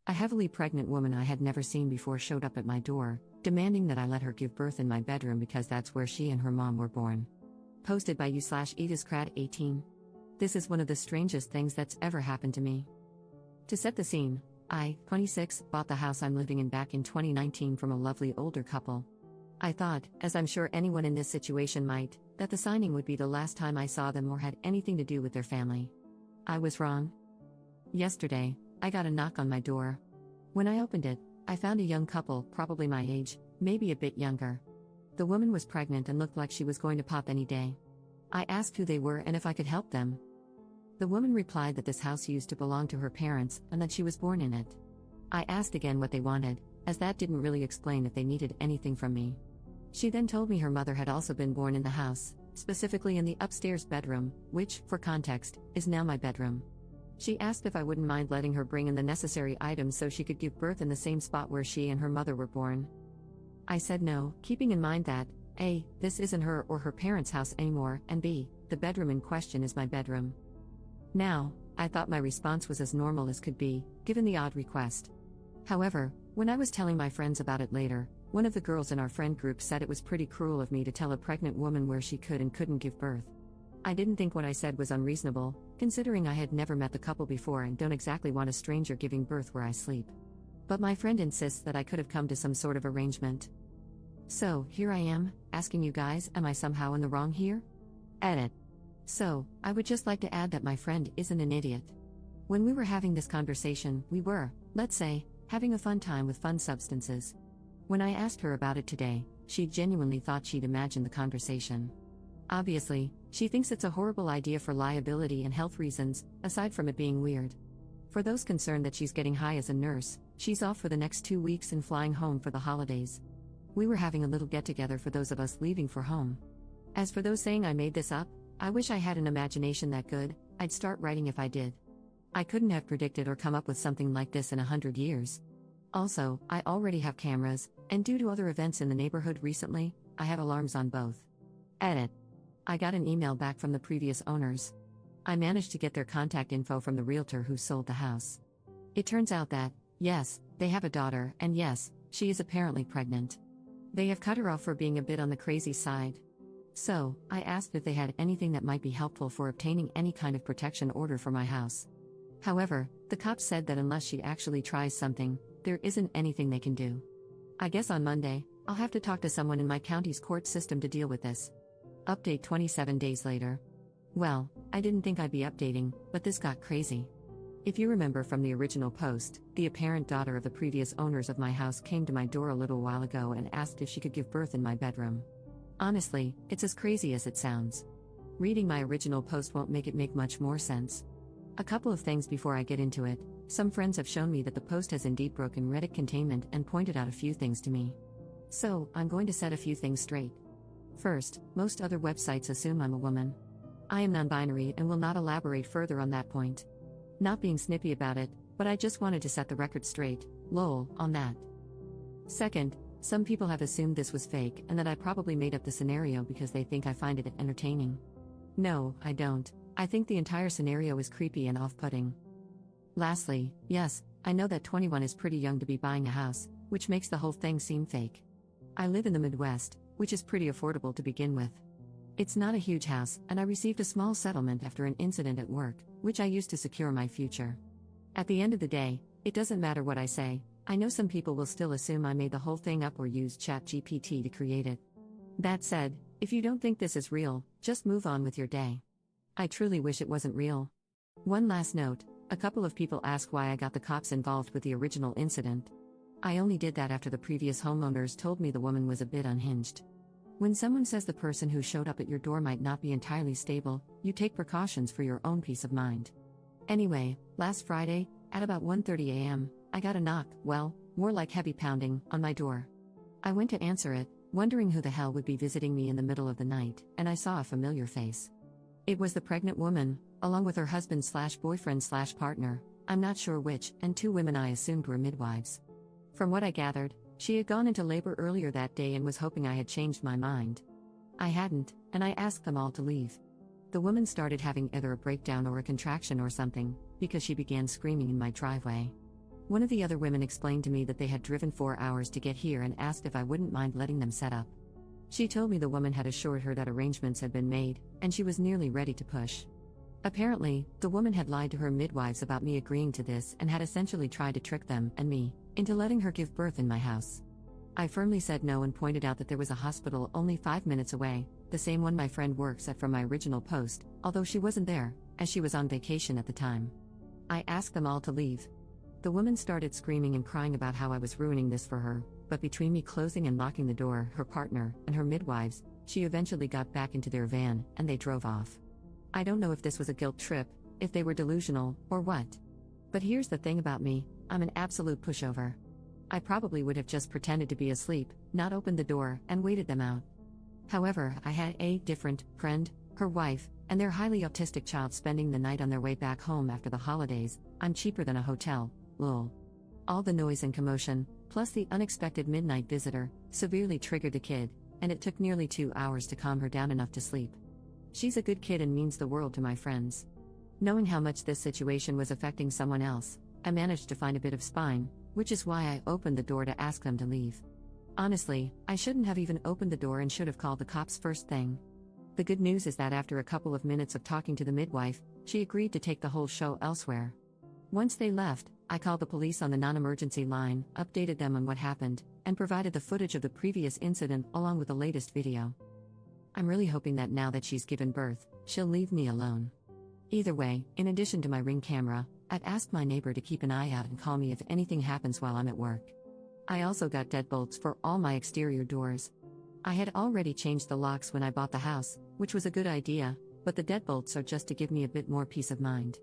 A heavily pregnant woman I had never seen before showed up at my door, demanding that I let her give birth in my bedroom because that's where she and her mom were born. Posted by u/ediscrad18. This is one of the strangest things that's ever happened to me. To set the scene, I, 26, bought the house I'm living in back in 2019 from a lovely older couple. I thought, as I'm sure anyone in this situation might, that the signing would be the last time I saw them or had anything to do with their family. I was wrong. Yesterday, I got a knock on my door. When I opened it, I found a young couple, probably my age, maybe a bit younger. The woman was pregnant and looked like she was going to pop any day. I asked who they were and if I could help them. The woman replied that this house used to belong to her parents and that she was born in it. I asked again what they wanted, as that didn't really explain if they needed anything from me. She then told me her mother had also been born in the house, specifically in the upstairs bedroom, which, for context, is now my bedroom. She asked if I wouldn't mind letting her bring in the necessary items so she could give birth in the same spot where she and her mother were born. I said no, keeping in mind that, A, this isn't her or her parents' house anymore, and B, the bedroom in question is my bedroom. Now, I thought my response was as normal as could be, given the odd request. However, when I was telling my friends about it later, one of the girls in our friend group said it was pretty cruel of me to tell a pregnant woman where she could and couldn't give birth. I didn't think what I said was unreasonable, considering I had never met the couple before and don't exactly want a stranger giving birth where I sleep. But my friend insists that I could have come to some sort of arrangement. So, here I am, asking you guys, am I somehow in the wrong here? Edit. So, I would just like to add that my friend isn't an idiot. When we were having this conversation, we were, let's say, having a fun time with fun substances. When I asked her about it today, she genuinely thought she'd imagined the conversation. Obviously, she thinks it's a horrible idea for liability and health reasons, aside from it being weird. For those concerned that she's getting high as a nurse, she's off for the next 2 weeks and flying home for the holidays. We were having a little get-together for those of us leaving for home. As for those saying I made this up, I wish I had an imagination that good, I'd start writing if I did. I couldn't have predicted or come up with something like this in 100 years. Also, I already have cameras, and due to other events in the neighborhood recently, I have alarms on both. Edit. I got an email back from the previous owners. I managed to get their contact info from the realtor who sold the house. It turns out that, yes, they have a daughter, and yes, she is apparently pregnant. They have cut her off for being a bit on the crazy side. So, I asked if they had anything that might be helpful for obtaining any kind of protection order for my house. However, the cops said that unless she actually tries something, there isn't anything they can do. I guess on Monday, I'll have to talk to someone in my county's court system to deal with this. Update 27 days later. Well, I didn't think I'd be updating, but this got crazy. If you remember from the original post, the apparent daughter of the previous owners of my house came to my door a little while ago and asked if she could give birth in my bedroom. Honestly, it's as crazy as it sounds. Reading my original post won't make it make much more sense. A couple of things before I get into it. Some friends have shown me that the post has indeed broken Reddit containment and pointed out a few things to me. So, I'm going to set a few things straight. First, most other websites assume I'm a woman. I am non-binary and will not elaborate further on that point. Not being snippy about it, but I just wanted to set the record straight, lol, on that. Second, some people have assumed this was fake and that I probably made up the scenario because they think I find it entertaining. No, I don't. I think the entire scenario is creepy and off-putting. Lastly, yes, I know that 21 is pretty young to be buying a house, which makes the whole thing seem fake. I live in the Midwest, which is pretty affordable to begin with. It's not a huge house, and I received a small settlement after an incident at work, which I used to secure my future. At the end of the day, it doesn't matter what I say. I know some people will still assume I made the whole thing up or used ChatGPT to create it. That said, if you don't think this is real, just move on with your day. I truly wish it wasn't real. One last note, a couple of people ask why I got the cops involved with the original incident. I only did that after the previous homeowners told me the woman was a bit unhinged. When someone says the person who showed up at your door might not be entirely stable, you take precautions for your own peace of mind. Anyway, last Friday, at about 1:30 a.m., I got a knock, well, more like heavy pounding, on my door. I went to answer it, wondering who the hell would be visiting me in the middle of the night, and I saw a familiar face. It was the pregnant woman, along with her husband/boyfriend/partner, I'm not sure which, and 2 women I assumed were midwives. From what I gathered, she had gone into labor earlier that day and was hoping I had changed my mind. I hadn't, and I asked them all to leave. The woman started having either a breakdown or a contraction or something, because she began screaming in my driveway. One of the other women explained to me that they had driven 4 hours to get here and asked if I wouldn't mind letting them set up. She told me the woman had assured her that arrangements had been made, and she was nearly ready to push. Apparently, the woman had lied to her midwives about me agreeing to this and had essentially tried to trick them, and me, into letting her give birth in my house. I firmly said no and pointed out that there was a hospital only 5 minutes away, the same one my friend works at from my original post, although she wasn't there, as she was on vacation at the time. I asked them all to leave. The woman started screaming and crying about how I was ruining this for her, but between me closing and locking the door, her partner, and her midwives, she eventually got back into their van, and they drove off. I don't know if this was a guilt trip, if they were delusional, or what. But here's the thing about me, I'm an absolute pushover. I probably would have just pretended to be asleep, not opened the door, and waited them out. However, I had a different friend, her wife, and their highly autistic child spending the night on their way back home after the holidays. I'm cheaper than a hotel, lol. All the noise and commotion, plus the unexpected midnight visitor, severely triggered the kid, and it took nearly 2 hours to calm her down enough to sleep. She's a good kid and means the world to my friends. Knowing how much this situation was affecting someone else, I managed to find a bit of spine, which is why I opened the door to ask them to leave. Honestly, I shouldn't have even opened the door and should have called the cops first thing. The good news is that after a couple of minutes of talking to the midwife, she agreed to take the whole show elsewhere. Once they left, I called the police on the non-emergency line, updated them on what happened, and provided the footage of the previous incident along with the latest video. I'm really hoping that now that she's given birth, she'll leave me alone. Either way, in addition to my Ring camera, I've asked my neighbor to keep an eye out and call me if anything happens while I'm at work. I also got deadbolts for all my exterior doors. I had already changed the locks when I bought the house, which was a good idea, but the deadbolts are just to give me a bit more peace of mind.